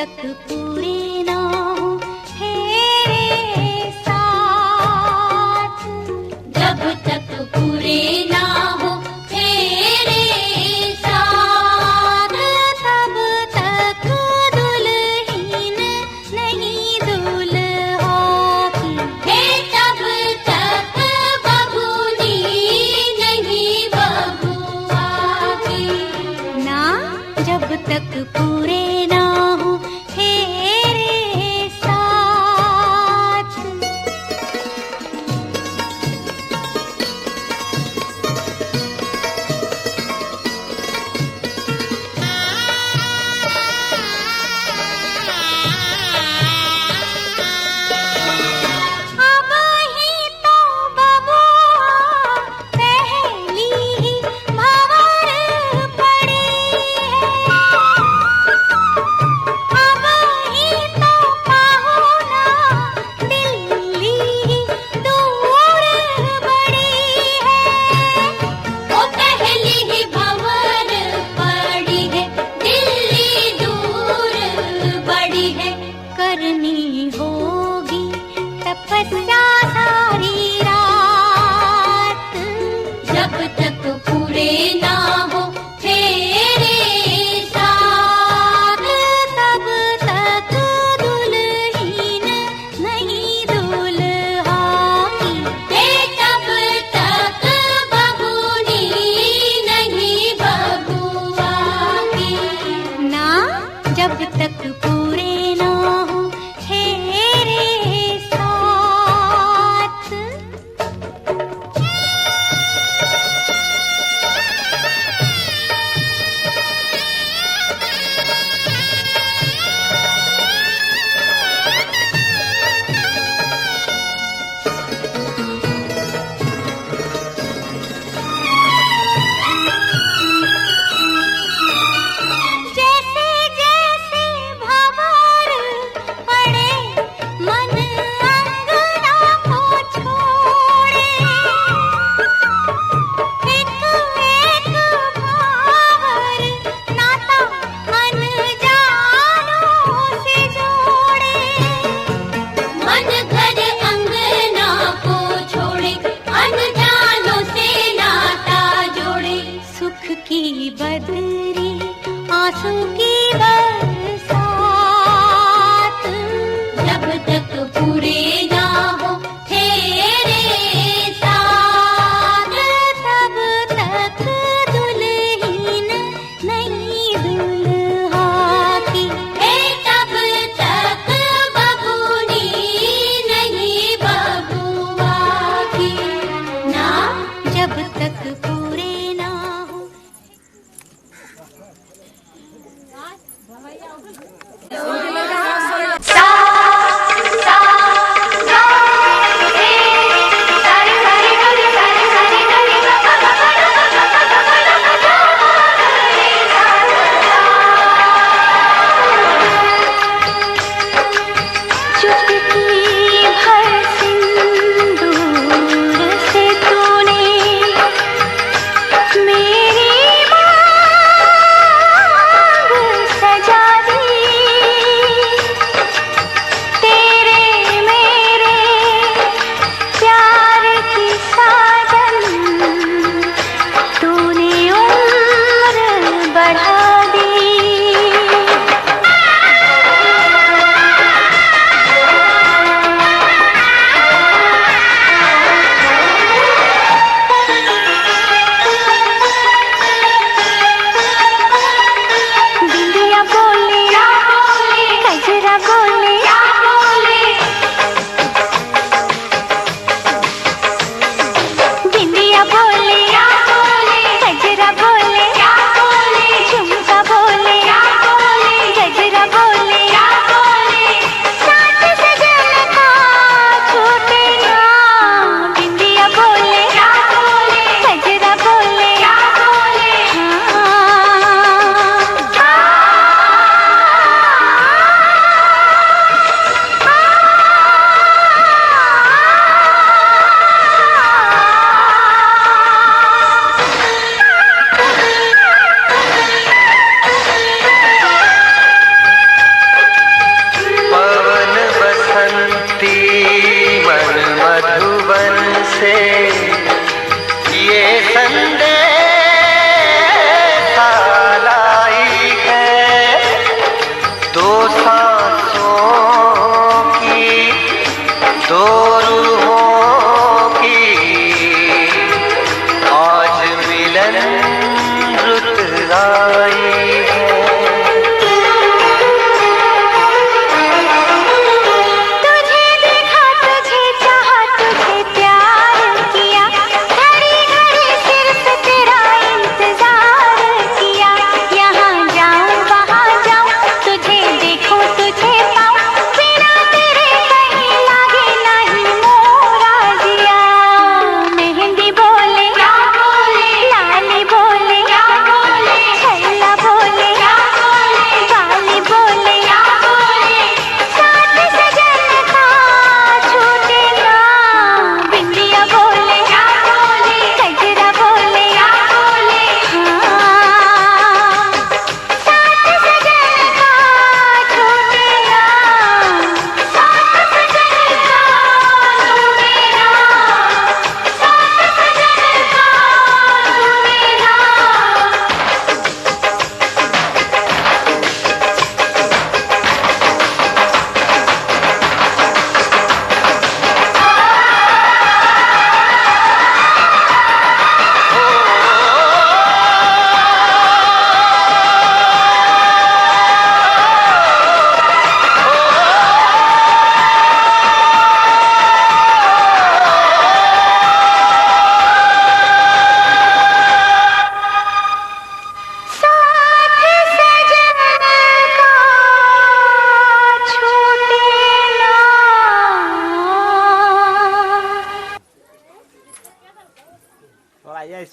तक पूरे ना हो तेरे साथ, जब तक पूरे ना हो तेरे साथ, तब तक दुल्हन नहीं दूल्हा की। हे तब तक बबूनी नहीं बबुआ की। ना जब तक पूरे ना हो तेरे साथ। अब ही तो बबुआ पहली ही भंवर पड़ी है। अब ही तो पाहुना दिल्ली ही दूर बड़ी है। वो पहली ही भंवर पड़ी है, दिल्ली दूर बड़ी है। करनी होगी तपस्या सारी रात, जब तक पूरे ना हो तेरे साथ, तब तक दुल्हन नहीं दूल्हा की। हे तब तक बबूनी नहीं बबुआ की। ना जब तक पूरे ना हो तेरे साथ। जैसे जैसे भव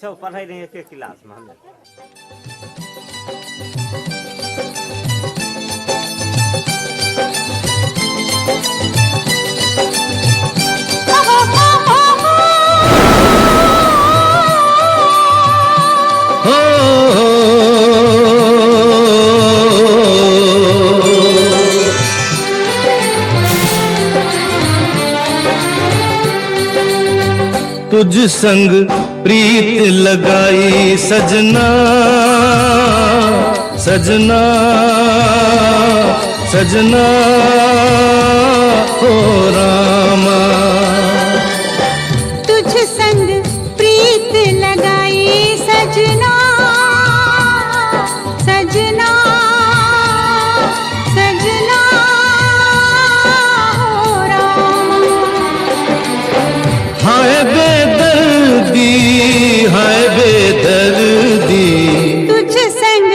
सब पढ़े रहे के क्लास में हम। तुझ संग प्रीत लगाई सजना, सजना सजना हो रामा। तुझ संग प्रीत लगाई सजना, सजना सजना हो रामा। हाय बेदर्दी, हाय बेदर्दी, तुझ संग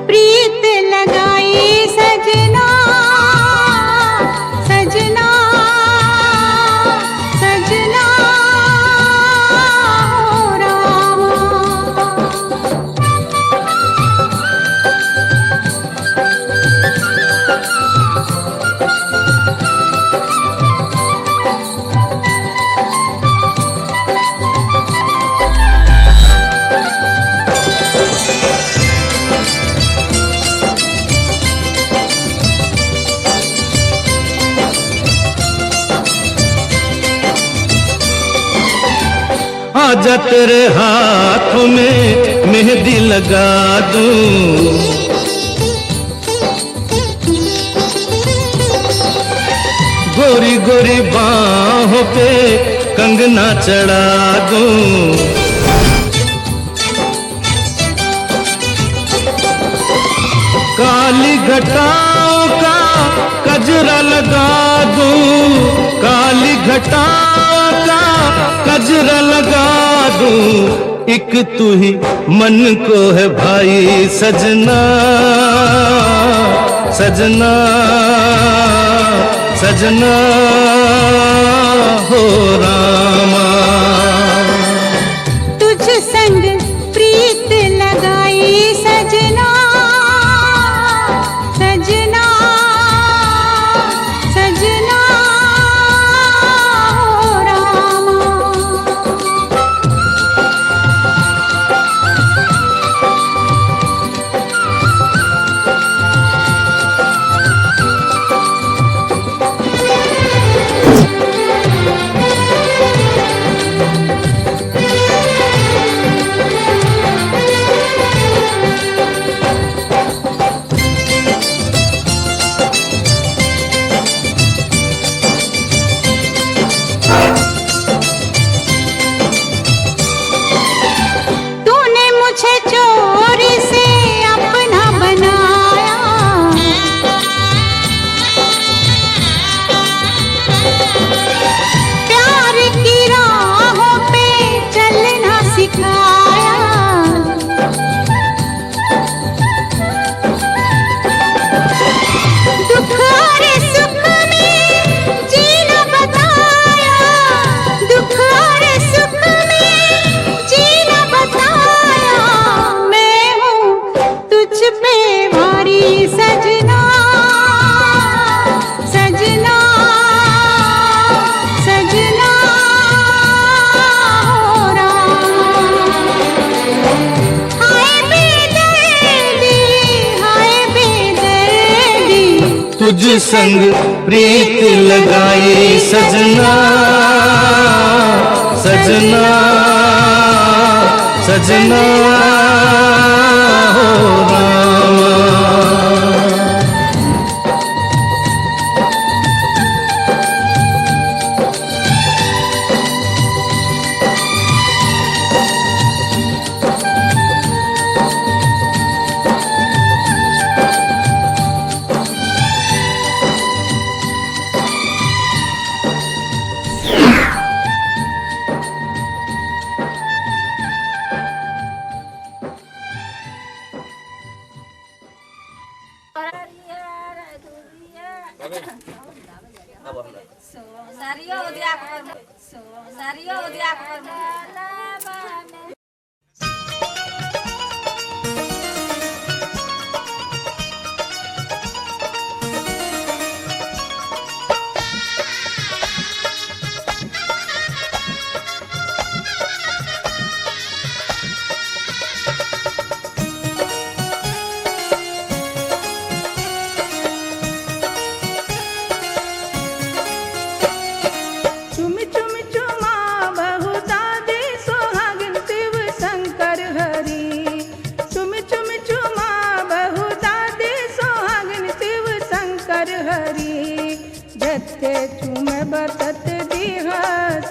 प्रीत लगाई सजना, सजना सजना हो रामा। आजा तेरे हाथों में मेहंदी लगा दूं, गोरी गोरी बाहों पे कंगना चढ़ा दूं। काली घटाओं का कजरा लगा दूं, काली घटाओं का कजरा लगा दूं। एक तू ही मन को है भाई सजना, सजना सजना हो रामा। तुझ संग प्रीत लगाई सजना, सजना सजना हो रामा। तूने मुझे चोरी से अपना बनाया, प्यार की राहों पे चलना सिखाया। दुख और सुख में जीना बताया, दुख और सुख में जीना बताया। मैं हूँ तुझ पे भारी सजना, सजना सजना हो रामा। हाय बेदर्दी, हाय बेदर्दी, तुझ संग प्रीत लगाई सजना, सजना सजना हो रामा। Sario dia हरि जत्ते चूमे बतत दीहा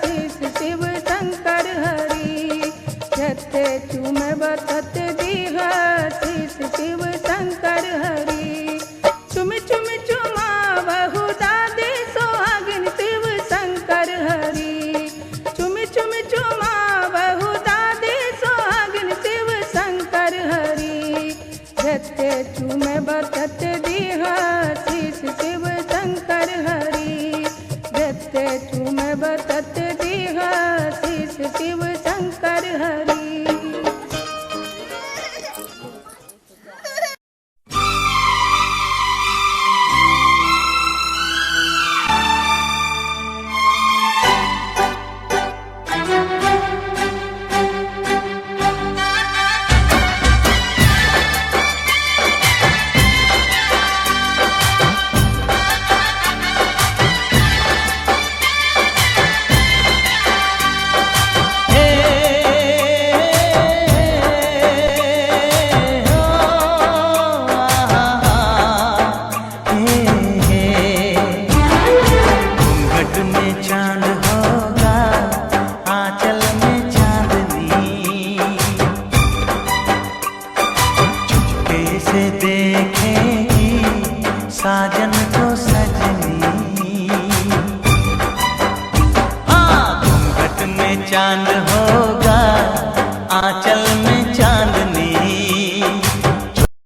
शीस शिव शंकर हरि जत्ते चूमे बतत दीहा शीस शिव शंकर हरि चुम चुम चुमा बहु दादी सोहागिन शिव शंकर हरि चुम चुम चुमा बहु दादी सोहागिन शिव शंकर हरि जत्ते चूमे बतत दीहा शीस शिव शंकर हरि जत्ते चूमे बतत दीहा शीस शिव शंकर हरि साजन को सजनी, हाँ घूंघट में चांद